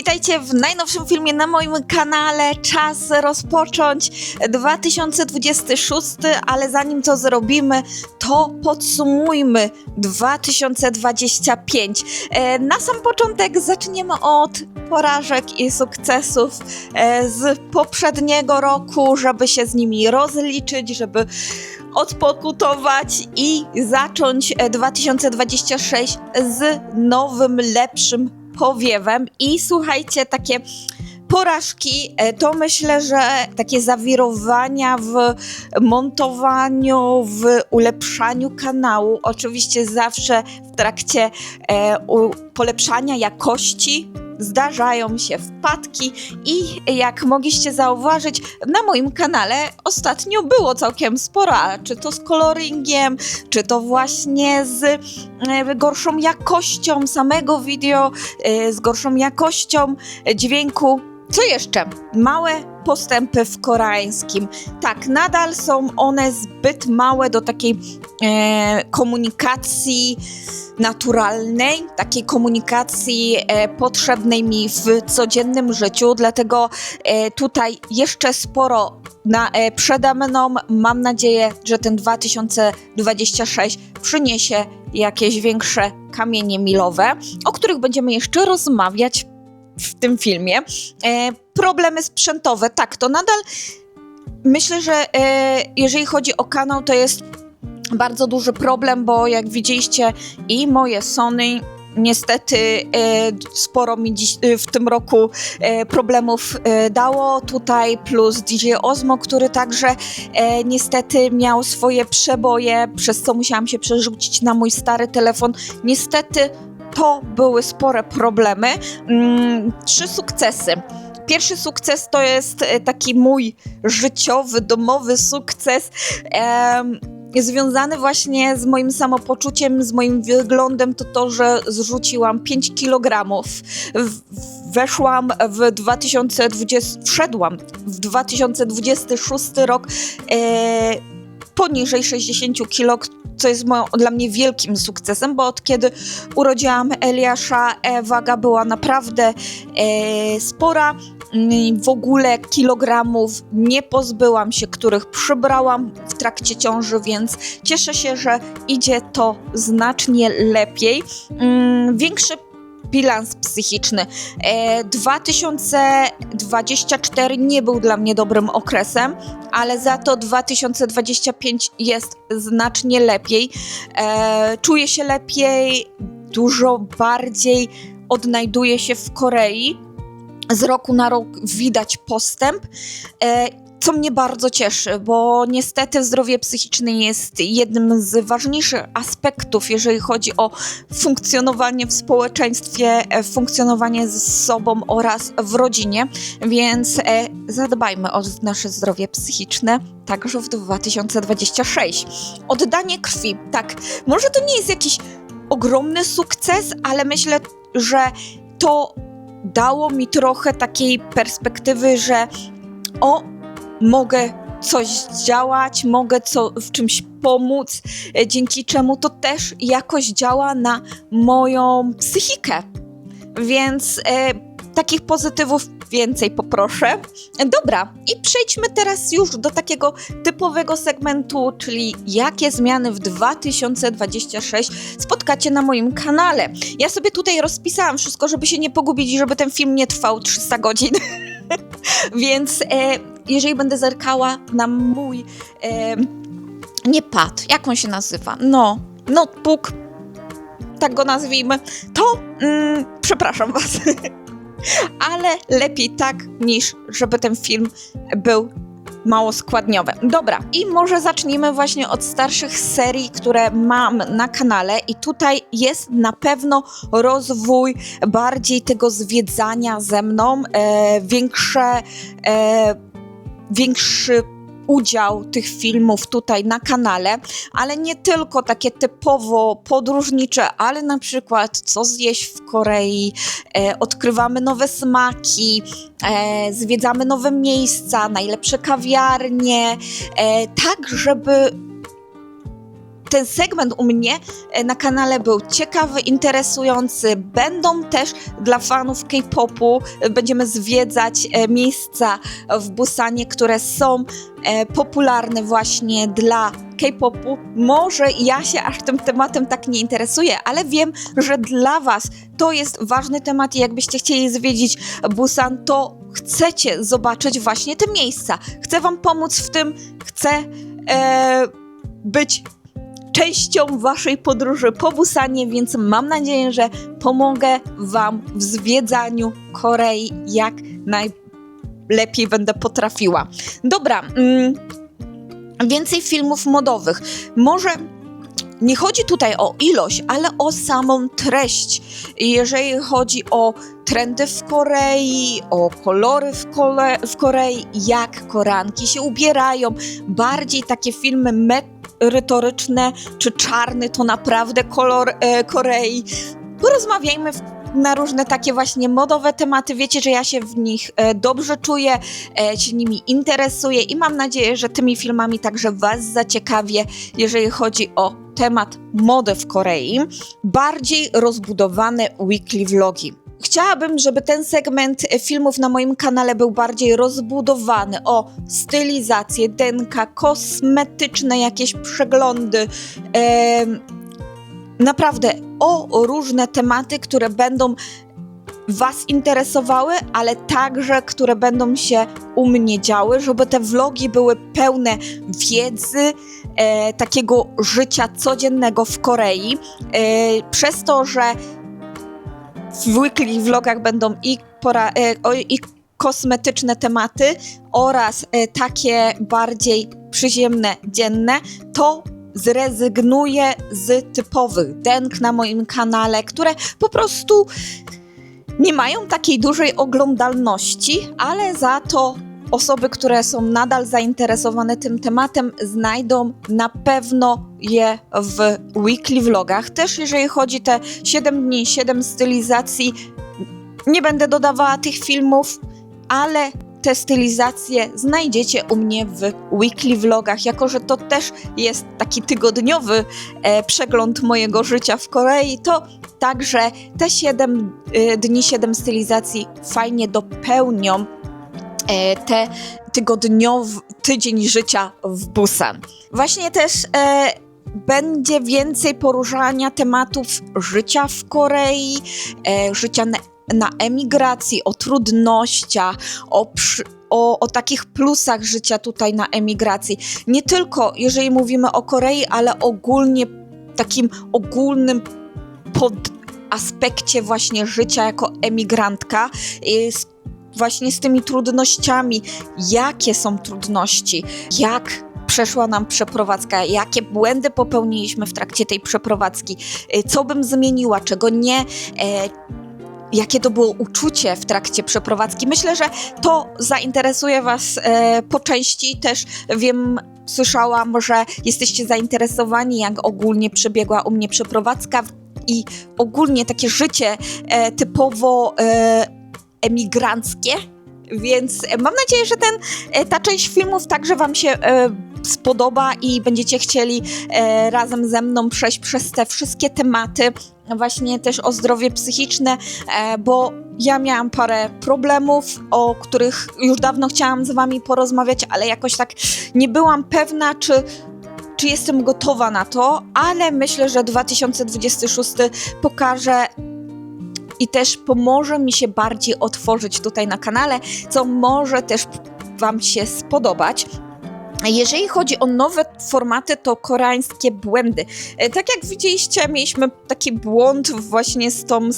Witajcie w najnowszym filmie na moim kanale. Czas rozpocząć 2026, ale zanim to zrobimy, to podsumujmy 2025. Na sam początek zaczniemy od porażek i sukcesów z poprzedniego roku, żeby się z nimi rozliczyć, żeby odpokutować i zacząć 2026 z nowym, lepszym powiewem. I słuchajcie, takie porażki to myślę, że takie zawirowania w montowaniu, w ulepszaniu kanału, oczywiście zawsze w trakcie polepszania jakości zdarzają się wpadki i jak mogliście zauważyć, na moim kanale ostatnio było całkiem sporo, czy to z coloringiem, czy to właśnie z gorszą jakością samego wideo, z gorszą jakością dźwięku. Co jeszcze? Małe postępy w koreańskim. Tak, nadal są one zbyt małe do takiej komunikacji naturalnej, takiej komunikacji potrzebnej mi w codziennym życiu, dlatego tutaj jeszcze sporo przede mną. Mam nadzieję, że ten 2026 przyniesie jakieś większe kamienie milowe, o których będziemy jeszcze rozmawiać w tym filmie. Problemy sprzętowe, tak, to nadal myślę, że jeżeli chodzi o kanał, to jest bardzo duży problem, bo jak widzieliście i moje Sony niestety sporo mi w tym roku problemów dało tutaj, plus DJ Osmo, który także niestety miał swoje przeboje, przez co musiałam się przerzucić na mój stary telefon. Niestety to były spore problemy. 3 sukcesy. Pierwszy sukces to jest taki mój życiowy, domowy sukces, związany właśnie z moim samopoczuciem, z moim wyglądem, to, że zrzuciłam 5 kg. Wszedłam w 2026 rok poniżej 60 kg, co jest dla mnie wielkim sukcesem, bo od kiedy urodziłam Eliasza, waga była naprawdę spora. W ogóle kilogramów nie pozbyłam się, których przybrałam w trakcie ciąży, więc cieszę się, że idzie to znacznie lepiej. Większy bilans psychiczny. 2024 nie był dla mnie dobrym okresem, ale za to 2025 jest znacznie lepiej. Czuję się lepiej, dużo bardziej odnajduję się w Korei. Z roku na rok widać postęp, co mnie bardzo cieszy, bo niestety zdrowie psychiczne jest jednym z ważniejszych aspektów, jeżeli chodzi o funkcjonowanie w społeczeństwie, funkcjonowanie z sobą oraz w rodzinie, więc zadbajmy o nasze zdrowie psychiczne także w 2026. Oddanie krwi, tak, może to nie jest jakiś ogromny sukces, ale myślę, że to dało mi trochę takiej perspektywy, że mogę coś zdziałać, mogę w czymś pomóc, dzięki czemu to też jakoś działa na moją psychikę. Więc takich pozytywów więcej poproszę. Dobra, i przejdźmy teraz już do takiego typowego segmentu, czyli jakie zmiany w 2026 spotkacie na moim kanale. Ja sobie tutaj rozpisałam wszystko, żeby się nie pogubić i żeby ten film nie trwał 300 godzin. Więc jeżeli będę zerkała na mój nie pad, jak on się nazywa? Notebook, tak go nazwijmy, to przepraszam was. Ale lepiej tak, niż żeby ten film był mało składniowy. Dobra, i może zacznijmy właśnie od starszych serii, które mam na kanale, i tutaj jest na pewno rozwój bardziej tego zwiedzania ze mną, większy udział tych filmów tutaj na kanale, ale nie tylko takie typowo podróżnicze, ale na przykład co zjeść w Korei, odkrywamy nowe smaki, zwiedzamy nowe miejsca, najlepsze kawiarnie, tak żeby ten segment u mnie na kanale był ciekawy, interesujący. Będą też dla fanów K-popu, będziemy zwiedzać miejsca w Busanie, które są popularne właśnie dla K-popu. Może ja się aż tym tematem tak nie interesuję, ale wiem, że dla Was to jest ważny temat i jakbyście chcieli zwiedzić Busan, to chcecie zobaczyć właśnie te miejsca. Chcę Wam pomóc w tym, chcę być częścią Waszej podróży po Busanie, więc mam nadzieję, że pomogę Wam w zwiedzaniu Korei jak najlepiej będę potrafiła. Dobra, więcej filmów modowych. Może nie chodzi tutaj o ilość, ale o samą treść. Jeżeli chodzi o trendy w Korei, o kolory w Korei, jak Koreanki się ubierają, bardziej takie filmy merytoryczne, czy czarny to naprawdę kolor Korei. Porozmawiajmy na różne takie właśnie modowe tematy. Wiecie, że ja się w nich dobrze czuję, się nimi interesuję i mam nadzieję, że tymi filmami także Was zaciekawię, jeżeli chodzi o temat mody w Korei. Bardziej rozbudowane weekly vlogi. Chciałabym, żeby ten segment filmów na moim kanale był bardziej rozbudowany o stylizację, denka, kosmetyczne jakieś przeglądy, naprawdę o różne tematy, które będą Was interesowały, ale także, które będą się u mnie działy, żeby te vlogi były pełne wiedzy, takiego życia codziennego w Korei. Przez to, że w weekly vlogach będą i kosmetyczne tematy oraz takie bardziej przyziemne, dzienne, to zrezygnuję z typowych denk na moim kanale, które po prostu nie mają takiej dużej oglądalności, ale za to osoby, które są nadal zainteresowane tym tematem, znajdą na pewno je w weekly vlogach. Też jeżeli chodzi te 7 dni, 7 stylizacji, nie będę dodawała tych filmów, ale te stylizacje znajdziecie u mnie w weekly vlogach, jako że to też jest taki tygodniowy przegląd mojego życia w Korei, to także te 7 dni, 7 stylizacji fajnie dopełnią te tydzień życia w Busan. Właśnie też będzie więcej poruszania tematów życia w Korei, życia na emigracji, o trudnościach, o takich plusach życia tutaj na emigracji. Nie tylko jeżeli mówimy o Korei, ale ogólnie takim ogólnym aspekcie właśnie życia jako emigrantka, właśnie z tymi trudnościami. Jakie są trudności? Jak przeszła nam przeprowadzka? Jakie błędy popełniliśmy w trakcie tej przeprowadzki? Co bym zmieniła? Czego nie? Jakie to było uczucie w trakcie przeprowadzki? Myślę, że to zainteresuje Was po części. Też wiem, słyszałam, że jesteście zainteresowani, jak ogólnie przebiegła u mnie przeprowadzka i ogólnie takie życie typowo emigranckie, więc mam nadzieję, że ta część filmów także Wam się spodoba i będziecie chcieli razem ze mną przejść przez te wszystkie tematy, właśnie też o zdrowie psychiczne, bo ja miałam parę problemów, o których już dawno chciałam z Wami porozmawiać, ale jakoś tak nie byłam pewna, czy jestem gotowa na to, ale myślę, że 2026 pokaże i też pomoże mi się bardziej otworzyć tutaj na kanale, co może też Wam się spodobać. Jeżeli chodzi o nowe formaty, to koreańskie błędy. Tak jak widzieliście, mieliśmy taki błąd właśnie z tą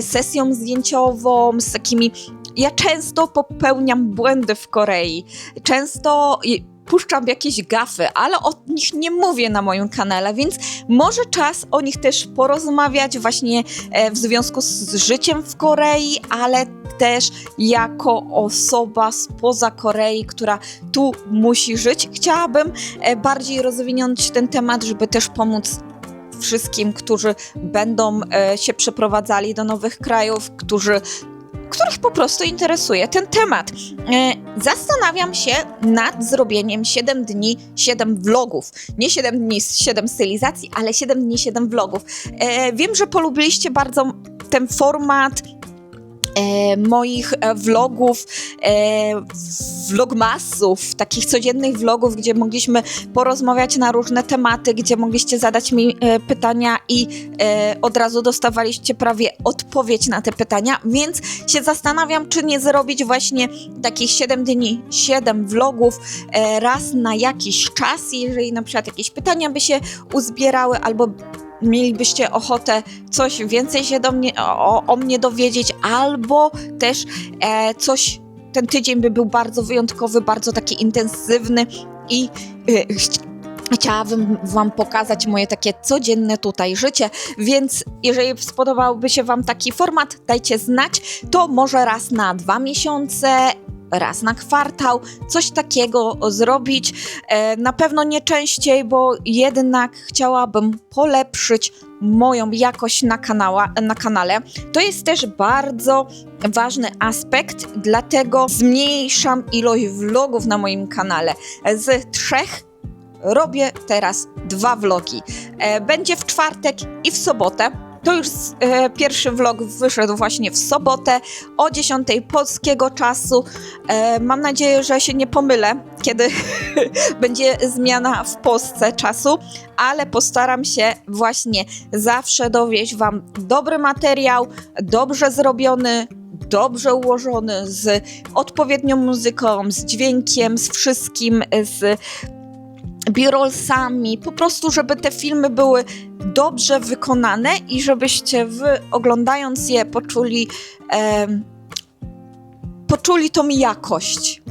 sesją zdjęciową, z takimi... Ja często popełniam błędy w Korei. Często puszczam jakieś gafy, ale o nich nie mówię na moim kanale, więc może czas o nich też porozmawiać właśnie w związku z życiem w Korei, ale też jako osoba spoza Korei, która tu musi żyć. Chciałabym bardziej rozwinąć ten temat, żeby też pomóc wszystkim, którzy będą się przeprowadzali do nowych krajów, którzy których po prostu interesuje ten temat. Zastanawiam się nad zrobieniem 7 dni, 7 vlogów. Nie 7 dni, 7 stylizacji, ale 7 dni, 7 vlogów. Wiem, że polubiliście bardzo ten format moich vlogów, vlogmasów, takich codziennych vlogów, gdzie mogliśmy porozmawiać na różne tematy, gdzie mogliście zadać mi pytania i od razu dostawaliście prawie odpowiedź na te pytania, więc się zastanawiam, czy nie zrobić właśnie takich 7 dni, 7 vlogów raz na jakiś czas, jeżeli na przykład jakieś pytania by się uzbierały, albo mielibyście ochotę coś więcej się o mnie dowiedzieć, albo też ten tydzień by był bardzo wyjątkowy, bardzo taki intensywny i chciałabym wam pokazać moje takie codzienne tutaj życie, więc jeżeli spodobałby się wam taki format, dajcie znać, to może raz na 2 miesiące, raz na kwartał, coś takiego zrobić. Na pewno nie częściej, bo jednak chciałabym polepszyć moją jakość na kanale. To jest też bardzo ważny aspekt, dlatego zmniejszam ilość vlogów na moim kanale. Z 3 robię teraz 2 vlogi. Będzie w czwartek i w sobotę. To już pierwszy vlog wyszedł właśnie w sobotę o 10 polskiego czasu. Mam nadzieję, że się nie pomylę, kiedy będzie zmiana w Polsce czasu, ale postaram się właśnie zawsze dowieść wam dobry materiał, dobrze zrobiony, dobrze ułożony, z odpowiednią muzyką, z dźwiękiem, z wszystkim, z b-rollsami, po prostu, żeby te filmy były dobrze wykonane i żebyście wy, oglądając je, poczuli tą jakość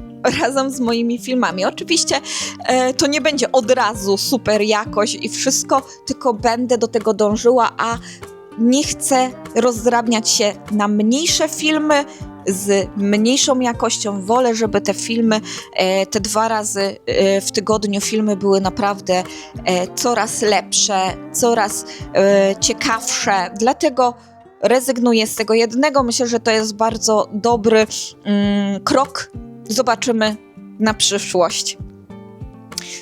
razem z moimi filmami. Oczywiście to nie będzie od razu super jakość i wszystko, tylko będę do tego dążyła, a nie chcę rozdrabniać się na mniejsze filmy z mniejszą jakością. Wolę, żeby te filmy, te 2 razy w tygodniu filmy były naprawdę coraz lepsze, coraz ciekawsze. Dlatego rezygnuję z tego jednego. Myślę, że to jest bardzo dobry krok. Zobaczymy na przyszłość.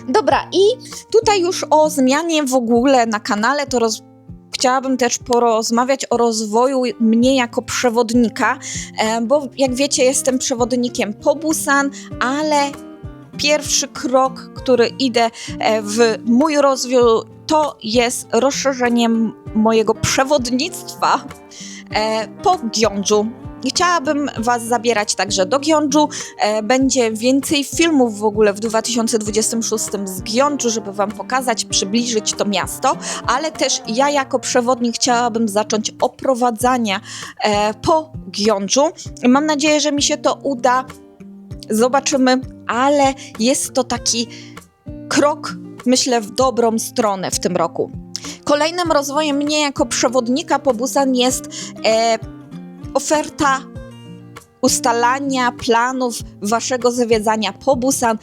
Dobra, i tutaj już o zmianie w ogóle na kanale to chciałabym też porozmawiać o rozwoju mnie jako przewodnika, bo jak wiecie, jestem przewodnikiem po Busan, ale pierwszy krok, który idę w mój rozwój, to jest rozszerzenie mojego przewodnictwa po Gyeongju. Chciałabym was zabierać także do Gyeongju. Będzie więcej filmów w ogóle w 2026 z Gyeongju, żeby wam pokazać, przybliżyć to miasto, ale też ja jako przewodnik chciałabym zacząć oprowadzania po Gyeongju. Mam nadzieję, że mi się to uda. Zobaczymy, ale jest to taki krok, myślę, w dobrą stronę w tym roku. Kolejnym rozwojem mnie jako przewodnika po Busan jest oferta ustalania planów waszego zwiedzania po Busan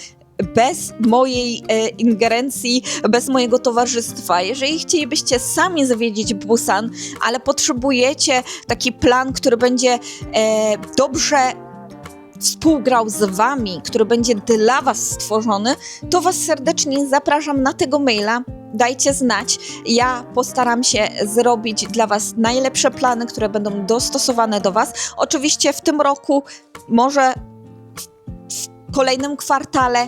bez mojej ingerencji, bez mojego towarzystwa. Jeżeli chcielibyście sami zwiedzić Busan, ale potrzebujecie taki plan, który będzie dobrze współgrał z wami, który będzie dla was stworzony, to was serdecznie zapraszam na tego maila. Dajcie znać. Ja postaram się zrobić dla was najlepsze plany, które będą dostosowane do was. Oczywiście w tym roku, może w kolejnym kwartale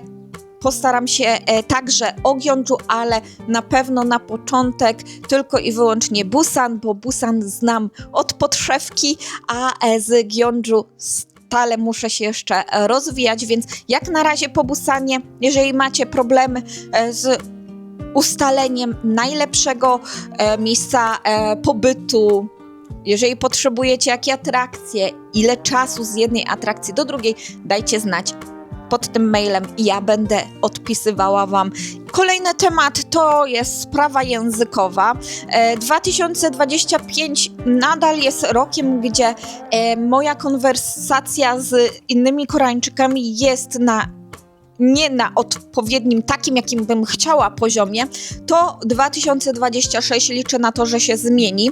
postaram się także o Gyeongju, ale na pewno na początek tylko i wyłącznie Busan, bo Busan znam od podszewki, a z Gyeongju stale muszę się jeszcze rozwijać, więc jak na razie po Busanie, jeżeli macie problemy z ustaleniem najlepszego miejsca pobytu, jeżeli potrzebujecie jakie atrakcje, ile czasu z jednej atrakcji do drugiej, dajcie znać pod tym mailem i ja będę odpisywała wam. Kolejny temat to jest sprawa językowa. 2025 nadal jest rokiem, gdzie moja konwersacja z innymi Koreańczykami jest na nie na odpowiednim, takim jakim bym chciała poziomie, to 2026 liczę na to, że się zmieni.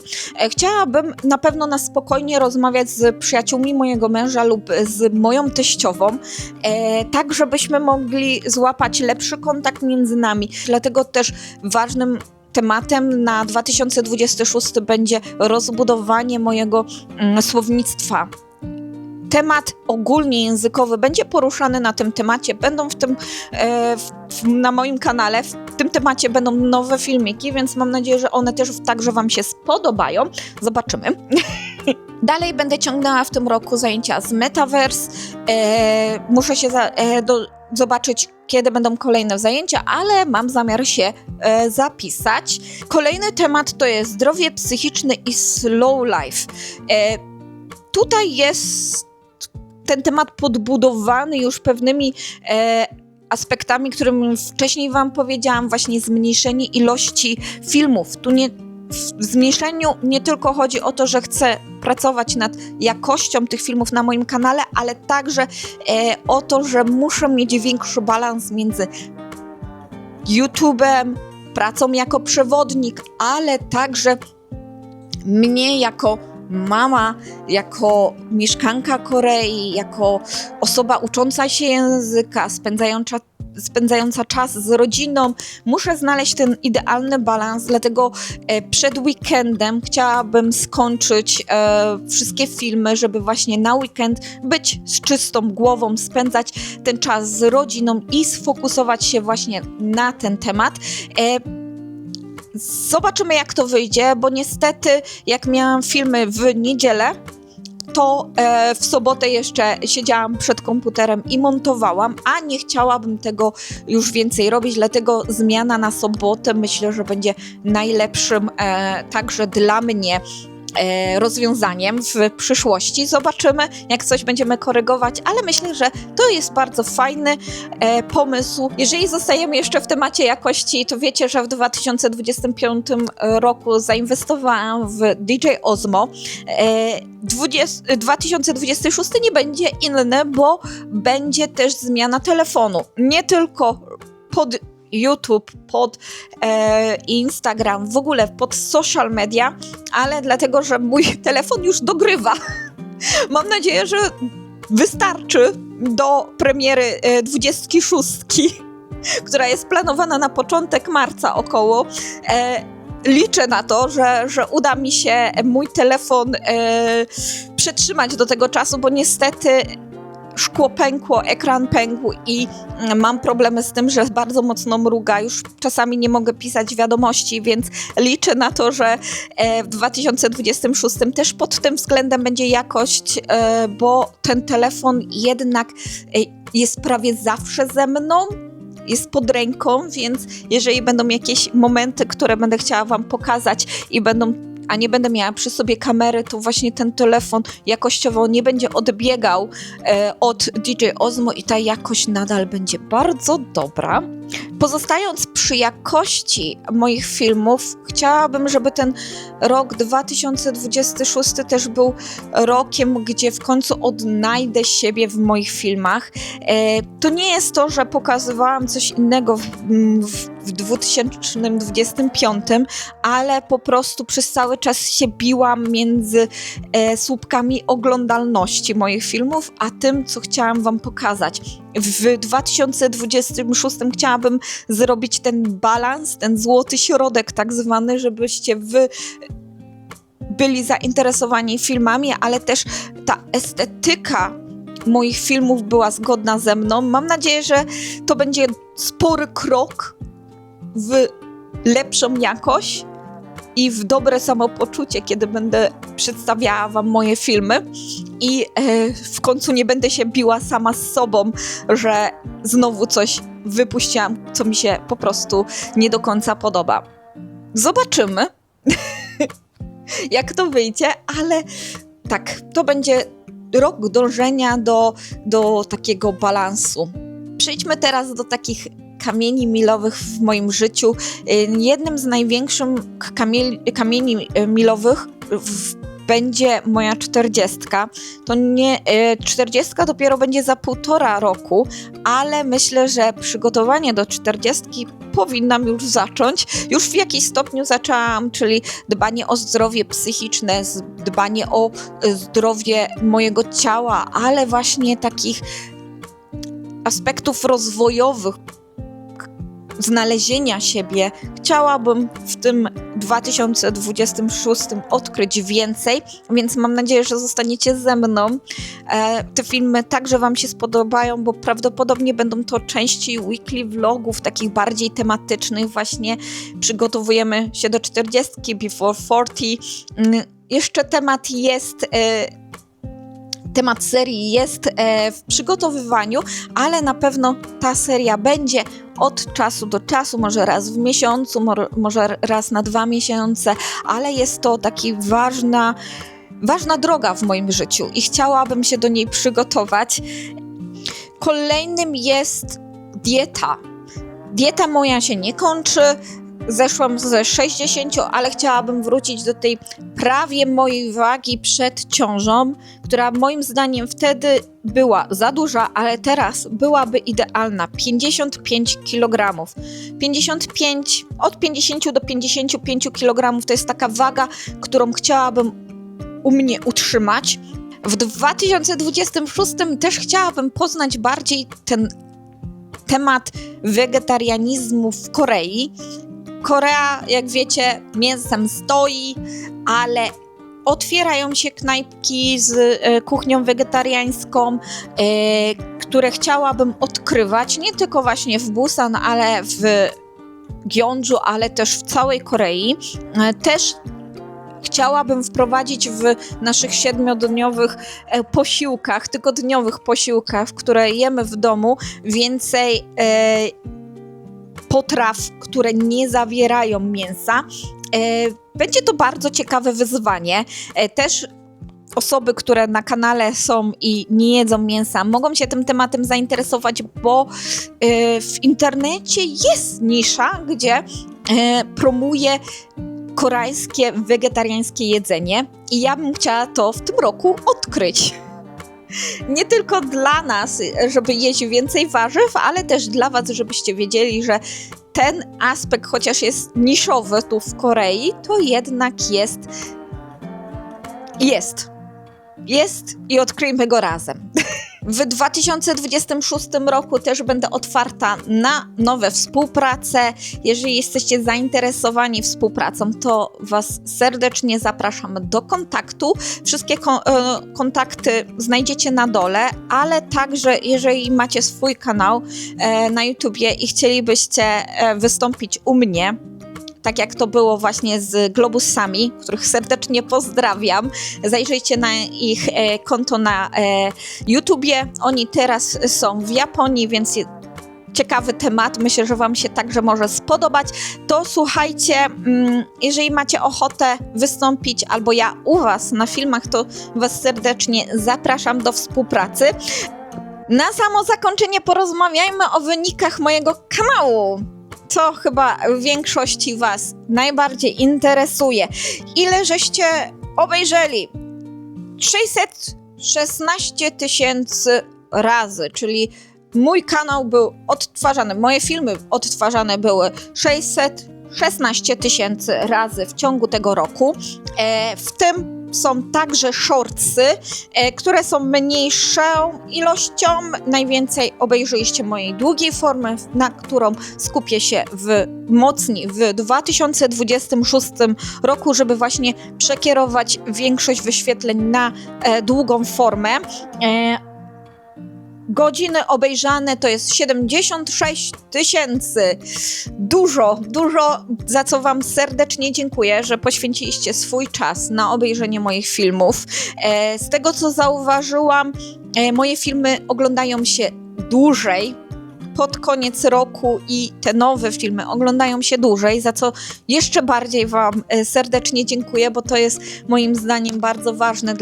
Chciałabym na pewno na spokojnie rozmawiać z przyjaciółmi mojego męża lub z moją teściową, tak żebyśmy mogli złapać lepszy kontakt między nami. Dlatego też ważnym tematem na 2026 będzie rozbudowanie mojego słownictwa. Temat ogólnie językowy będzie poruszany na tym temacie, będą na moim kanale, w tym temacie będą nowe filmiki, więc mam nadzieję, że one też także Wam się spodobają. Zobaczymy. Dalej będę ciągnęła w tym roku zajęcia z Metaverse. Muszę się zobaczyć, kiedy będą kolejne zajęcia, ale mam zamiar się zapisać. Kolejny temat to jest zdrowie psychiczne i slow life. Tutaj jest ten temat podbudowany już pewnymi aspektami, którym wcześniej Wam powiedziałam, właśnie zmniejszenie ilości filmów. Tu w zmniejszeniu nie tylko chodzi o to, że chcę pracować nad jakością tych filmów na moim kanale, ale także o to, że muszę mieć większy balans między YouTube'em, pracą jako przewodnik, ale także mnie jako mama, jako mieszkanka Korei, jako osoba ucząca się języka, spędzająca czas z rodziną. Muszę znaleźć ten idealny balans, dlatego przed weekendem chciałabym skończyć wszystkie filmy, żeby właśnie na weekend być z czystą głową, spędzać ten czas z rodziną i sfokusować się właśnie na ten temat. Zobaczymy, jak to wyjdzie, bo niestety jak miałam filmy w niedzielę, to w sobotę jeszcze siedziałam przed komputerem i montowałam, a nie chciałabym tego już więcej robić, dlatego zmiana na sobotę myślę, że będzie najlepszym także dla mnie rozwiązaniem w przyszłości. Zobaczymy, jak coś będziemy korygować, ale myślę, że to jest bardzo fajny pomysł. Jeżeli zostajemy jeszcze w temacie jakości, to wiecie, że w 2025 roku zainwestowałam w DJ Osmo. 2026 nie będzie inny, bo będzie też zmiana telefonu. Nie tylko pod YouTube, pod Instagram, w ogóle pod social media, ale dlatego, że mój telefon już dogrywa. Mam nadzieję, że wystarczy do premiery 26, która jest planowana na początek marca około. Liczę na to, że uda mi się mój telefon przetrzymać do tego czasu, bo niestety szkło pękło, ekran pękł i mam problemy z tym, że bardzo mocno mruga. Już czasami nie mogę pisać wiadomości, więc liczę na to, że w 2026 też pod tym względem będzie jakość, bo ten telefon jednak jest prawie zawsze ze mną, jest pod ręką, więc jeżeli będą jakieś momenty, które będę chciała Wam pokazać a nie będę miała przy sobie kamery, to właśnie ten telefon jakościowo nie będzie odbiegał od DJ Osmo i ta jakość nadal będzie bardzo dobra. Pozostając przy jakości moich filmów, chciałabym, żeby ten rok 2026 też był rokiem, gdzie w końcu odnajdę siebie w moich filmach. To nie jest to, że pokazywałam coś innego w 2025, ale po prostu przez cały czas się biłam między słupkami oglądalności moich filmów, a tym, co chciałam Wam pokazać. W 2026 chciałabym zrobić ten balans, ten złoty środek tak zwany, żebyście Wy byli zainteresowani filmami, ale też ta estetyka moich filmów była zgodna ze mną. Mam nadzieję, że to będzie spory krok w lepszą jakość i w dobre samopoczucie, kiedy będę przedstawiała Wam moje filmy i w końcu nie będę się biła sama z sobą, że znowu coś wypuściłam, co mi się po prostu nie do końca podoba. Zobaczymy, jak to wyjdzie, ale tak, to będzie rok dążenia do takiego balansu. Przejdźmy teraz do takich kamieni milowych w moim życiu. Jednym z największych kamieni milowych będzie moja 40. To nie 40 dopiero będzie za 1,5 roku, ale myślę, że przygotowanie do 40 powinnam już zacząć. Już w jakimś stopniu zaczęłam, czyli dbanie o zdrowie psychiczne, dbanie o zdrowie mojego ciała, ale właśnie takich aspektów rozwojowych, znalezienia siebie. Chciałabym w tym 2026 odkryć więcej, więc mam nadzieję, że zostaniecie ze mną. Te filmy także Wam się spodobają, bo prawdopodobnie będą to części weekly vlogów, takich bardziej tematycznych. Właśnie przygotowujemy się do 40, before 40. Jeszcze temat serii jest w przygotowywaniu, ale na pewno ta seria będzie od czasu do czasu, może raz w miesiącu, może raz na 2 miesiące, ale jest to taki ważna droga w moim życiu i chciałabym się do niej przygotować. Kolejnym jest dieta. Dieta moja się nie kończy. Zeszłam ze 60, ale chciałabym wrócić do tej prawie mojej wagi przed ciążą, która moim zdaniem wtedy była za duża, ale teraz byłaby idealna. 55 kg. Od 50 do 55 kg to jest taka waga, którą chciałabym u mnie utrzymać. W 2026 też chciałabym poznać bardziej ten temat wegetarianizmu w Korei. Korea, jak wiecie, mięsem stoi, ale otwierają się knajpki z kuchnią wegetariańską, które chciałabym odkrywać, nie tylko właśnie w Busan, ale w Gyeongju, ale też w całej Korei. Też chciałabym wprowadzić w naszych 7-dniowych posiłkach, tygodniowych posiłkach, które jemy w domu, więcej potraw, które nie zawierają mięsa. Będzie to bardzo ciekawe wyzwanie. Też osoby, które na kanale są i nie jedzą mięsa, mogą się tym tematem zainteresować, bo w internecie jest nisza, gdzie promuje koreańskie, wegetariańskie jedzenie i ja bym chciała to w tym roku odkryć. Nie tylko dla nas, żeby jeść więcej warzyw, ale też dla was, żebyście wiedzieli, że ten aspekt, chociaż jest niszowy tu w Korei, to jednak jest i odkryjmy go razem. W 2026 roku też będę otwarta na nowe współprace. Jeżeli jesteście zainteresowani współpracą, to was serdecznie zapraszam do kontaktu. Wszystkie kontakty znajdziecie na dole, ale także jeżeli macie swój kanał na YouTubie i chcielibyście wystąpić u mnie, tak jak to było właśnie z Globusami, których serdecznie pozdrawiam. Zajrzyjcie na ich konto na YouTubie. Oni teraz są w Japonii, więc ciekawy temat. Myślę, że wam się także może spodobać. To słuchajcie, jeżeli macie ochotę wystąpić albo ja u was na filmach, to was serdecznie zapraszam do współpracy. Na samo zakończenie porozmawiajmy o wynikach mojego kanału. Co chyba większości was najbardziej interesuje. Ile żeście obejrzeli? 616 000 razy, czyli mój kanał był odtwarzany, moje filmy odtwarzane były 616 000 razy w ciągu tego roku. W tym są także shortsy, które są mniejszą ilością. Najwięcej obejrzyliście mojej długiej formy, na którą skupię się mocniej w 2026 roku, żeby właśnie przekierować większość wyświetleń na długą formę. Godziny obejrzane to jest 76 000. Dużo, za co wam serdecznie dziękuję, że poświęciliście swój czas na obejrzenie moich filmów. Z tego, co zauważyłam, moje filmy oglądają się dłużej pod koniec roku i te nowe filmy oglądają się dłużej, za co jeszcze bardziej wam serdecznie dziękuję, bo to jest moim zdaniem bardzo ważne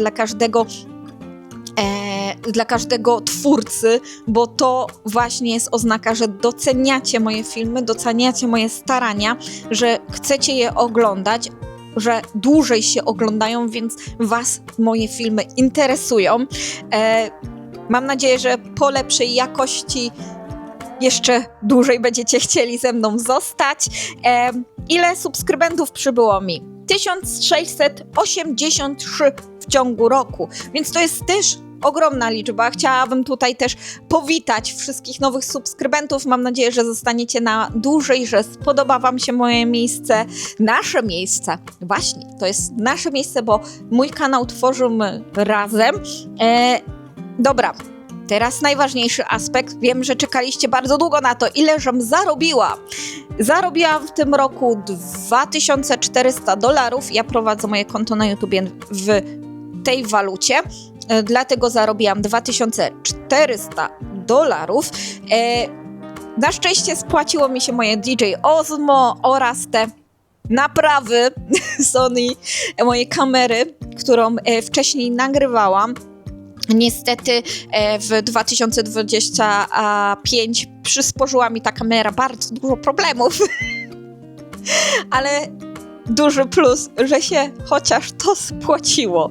dla każdego twórcy, bo to właśnie jest oznaka, że doceniacie moje filmy, doceniacie moje starania, że chcecie je oglądać, że dłużej się oglądają, więc was moje filmy interesują. Mam nadzieję, że po lepszej jakości jeszcze dłużej będziecie chcieli ze mną zostać. Ile subskrybentów przybyło mi? 1683 w ciągu roku, więc to jest też ogromna liczba. Chciałabym tutaj też powitać wszystkich nowych subskrybentów. Mam nadzieję, że zostaniecie na dłużej, że spodoba wam się moje miejsce, nasze miejsce. Właśnie, to jest nasze miejsce, bo mój kanał tworzymy razem. Dobra. Teraz najważniejszy aspekt. Wiem, że czekaliście bardzo długo na to, ile żem zarobiła. Zarobiłam w tym roku $2400. Ja prowadzę moje konto na YouTubie w tej walucie, dlatego zarobiłam $2400. Na szczęście spłaciło mi się moje DJ Osmo oraz te naprawy Sony, moje kamery, którą wcześniej nagrywałam. Niestety w 2025 przysporzyła mi ta kamera bardzo dużo problemów, ale duży plus, że się chociaż to spłaciło.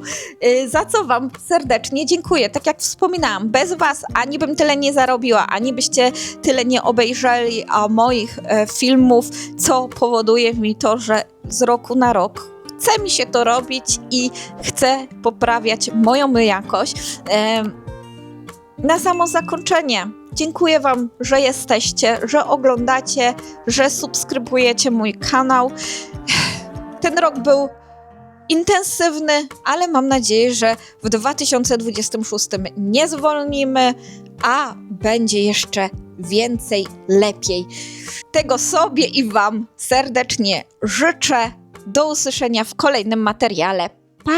Za co wam serdecznie dziękuję. Tak jak wspominałam, bez was ani bym tyle nie zarobiła, ani byście tyle nie obejrzeli moich filmów, co powoduje mi to, że z roku na rok chce mi się to robić i chcę poprawiać moją jakość. Na samo zakończenie dziękuję wam, że jesteście, że oglądacie, że subskrybujecie mój kanał. Ten rok był intensywny, ale mam nadzieję, że w 2026 nie zwolnimy, a będzie jeszcze więcej, lepiej. Tego sobie i wam serdecznie życzę. Do usłyszenia w kolejnym materiale. Pa!